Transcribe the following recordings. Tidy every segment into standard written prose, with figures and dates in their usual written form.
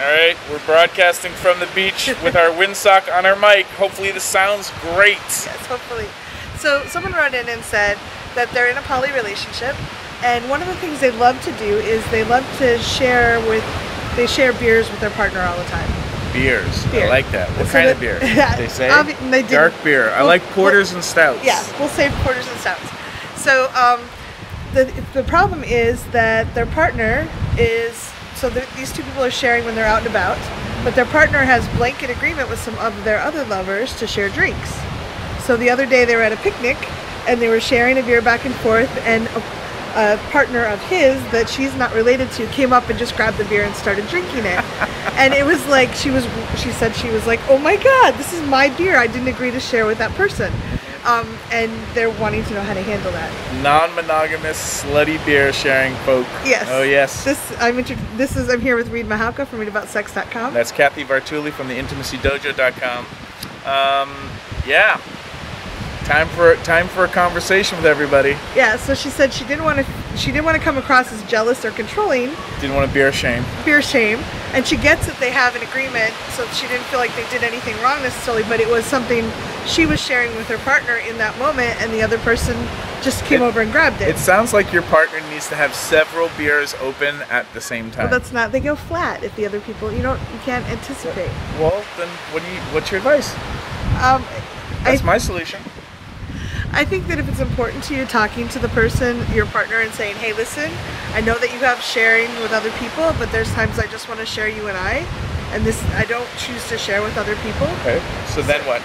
Alright, we're broadcasting from the beach with our windsock on our mic. Hopefully this sounds great. Yes, hopefully. So someone wrote in and said that they're in a poly relationship, and one of the things they love to do is they love to share beers with their partner all the time. Beers. Beer. I like that. What kind of beer? They say? They dark beer. I like Porters and Stouts. Yeah, we'll say Porters and Stouts. So the problem is that their partner is, these two people are sharing when they're out and about, but their partner has blanket agreement with some of their other lovers to share drinks. So the other day they were at a picnic and they were sharing a beer back and forth, and a partner of his that she's not related to came up and just grabbed the beer and started drinking it. And it was like, she said she was like, oh my god, this is my beer, I didn't agree to share with that person. And they're wanting to know how to handle that. Non-monogamous slutty beer sharing folk. Yes. Oh yes. I'm here with Reid from readaboutsex.com. That's Cathy from the intimacydojo.com. Yeah. Time for a conversation with everybody. Yeah, so she said she didn't want to come across as jealous or controlling. Didn't want to beer shame. And she gets that they have an agreement, so she didn't feel like they did anything wrong necessarily, but it was something she was sharing with her partner in that moment, and the other person just came over and grabbed it. It sounds like your partner needs to have several beers open at the same time. Well, that's not. They go flat if the other people. You can't anticipate. Well, then what's your advice? That's my solution. I think that if it's important to you, talking to the person, your partner, and saying, hey, listen, I know that you have sharing with other people, but there's times I just want to share you and and this I don't choose to share with other people. Okay, so then what?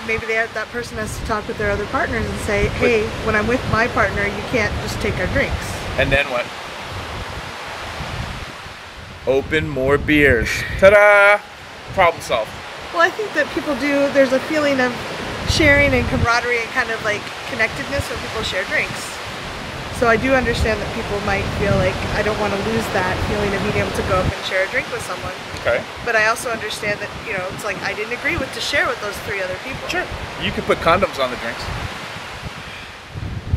Maybe that person has to talk with their other partners and say, hey, when I'm with my partner, you can't just take our drinks. And then what? Open more beers. Ta-da! Problem solved. Well, I think that people do, there's a feeling of sharing and camaraderie and kind of like connectedness when people share drinks. So I do understand that people might feel like, I don't want to lose that feeling of being able to go up and share a drink with someone. Okay. But I also understand that, it's like I didn't agree to share with those 3 other people. Sure. You could put condoms on the drinks.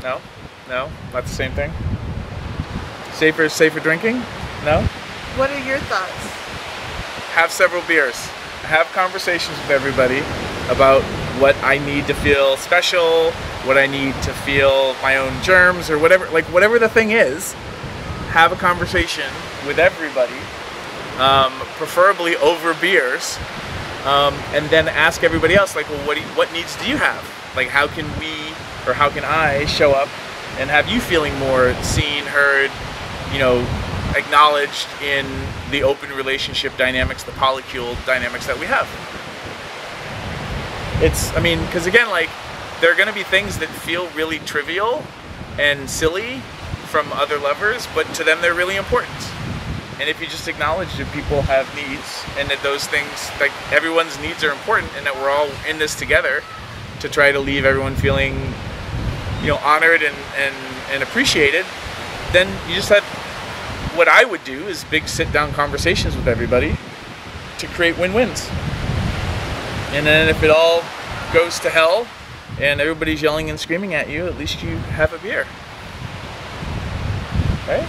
No? No? Not the same thing? Safer drinking? No? What are your thoughts? Have several beers. Have conversations with everybody about what I need to feel special, what I need to feel my own germs, or whatever the thing is. Have a conversation with everybody, preferably over beers, and then ask everybody else, like, well, what needs do you have? Like, how can I show up and have you feeling more seen, heard, acknowledged in the open relationship dynamics, the polycule dynamics that we have. Because again, there are going to be things that feel really trivial and silly from other lovers, but to them they're really important. And if you just acknowledge that people have needs, and that those things, like everyone's needs are important, and that we're all in this together to try to leave everyone feeling, honored and appreciated, then you just have, what I would do is big sit-down conversations with everybody to create win-wins. And then if it all goes to hell and everybody's yelling and screaming at you, at least you have a beer. Right?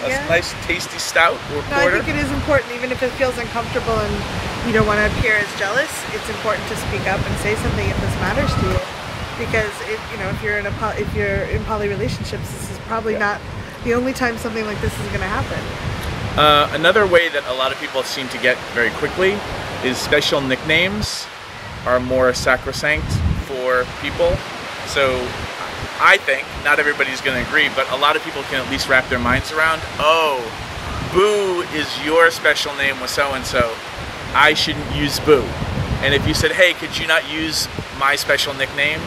That's a nice tasty stout or porter. No, I think it is important, even if it feels uncomfortable and you don't want to appear as jealous, it's important to speak up and say something if this matters to you. Because if you're in poly relationships, this is probably not the only time something like this is going to happen. Another way that a lot of people seem to get very quickly is special nicknames are more sacrosanct for people. So I think, not everybody's going to agree, but a lot of people can at least wrap their minds around, oh, Boo is your special name with so-and-so. I shouldn't use Boo. And if you said, hey, could you not use my special nickname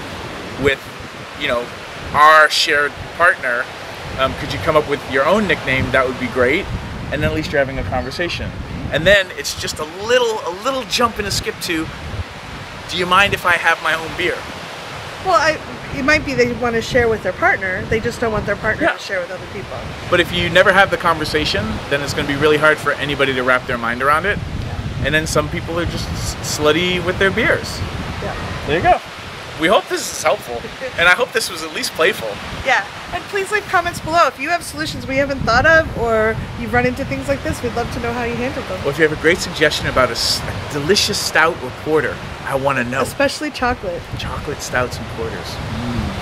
with, our shared partner, could you come up with your own nickname? That would be great. And then at least you're having a conversation. And then it's just a little jump and a skip to, do you mind if I have my own beer? Well, it might be they want to share with their partner. They just don't want their partner to share with other people. But if you never have the conversation, then it's going to be really hard for anybody to wrap their mind around it. And then some people are just slutty with their beers. Yeah. There you go. we hope this is helpful, and I hope this was at least playful. Yeah, and please leave comments below if you have solutions we haven't thought of, or you've run into things like this. We'd love to know how you handled them. Or if you have a great suggestion about a delicious stout or porter, I want to know. Especially chocolate. Chocolate stouts and porters.